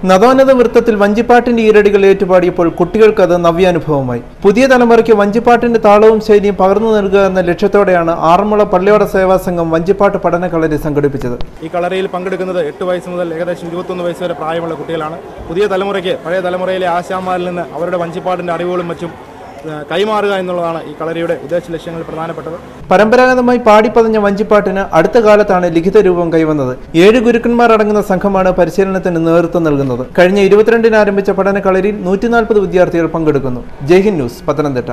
നവോന്നത വൃത്തത്തിൽ വഞ്ചിപ്പാട്ടിന്റെ ഈരടികൾ ഏറ്റുപാടിയപ്പോൾ കുട്ടികൾക്ക് അത് നവ്യാനുഭവമായി. പുതിയ തലമുറയ്ക്ക് വഞ്ചിപ്പാട്ടിന്റെ താളവും ശൈലിയും പകർന്നു നൽകുക എന്ന ലക്ഷ്യത്തോടെയാണ് ആറന്മുള പള്ളിയോട സേവാ സംഘം വഞ്ചിപ്പാട്ട് പഠന കളരി സംഘടിപ്പിച്ചത്. ഈ കളരിയിൽ പങ്കെടുക്കുന്നത് 8 വയസ്സ് മുതൽ ഏകദേശം 21 വയസ്സ് വരെ പ്രായമുള്ള കുട്ടികളാണ്. പുതിയ തലമുറയ്ക്ക് പഴയ തലമുറയിലെ ആശാന്മാരിൽ നിന്ന് അവരുടെ വഞ്ചിപ്പാട്ടിന്റെ അറിവുകളും മറ്റും കൈമാറുക എന്നുള്ളതാണ് ഈ കളരിയുടെ ഉദ്ദേശ ലക്ഷ്യങ്ങളിൽ പ്രധാനപ്പെട്ടത്. പരമ്പരാഗതമായി പാടിപ്പതഞ്ഞ വഞ്ചിപ്പാട്ടിന് അടുത്ത കാലത്താണ് ലിഖിത രൂപം കൈവന്നത്. 7 ഗുരുക്കന്മാർ അടങ്ങുന്ന സംഘമാണ് പരിശീലനത്തിന് നേതൃത്വം നൽകുന്നത്. കഴിഞ്ഞ 22-ന് ആരംഭിച്ച പഠന കളരിയിൽ 140 വിദ്യാർത്ഥികൾ പങ്കെടുക്കുന്നു. ജയ്ഹിന്ദ് ന്യൂസ്, പത്തനംതിട്ട.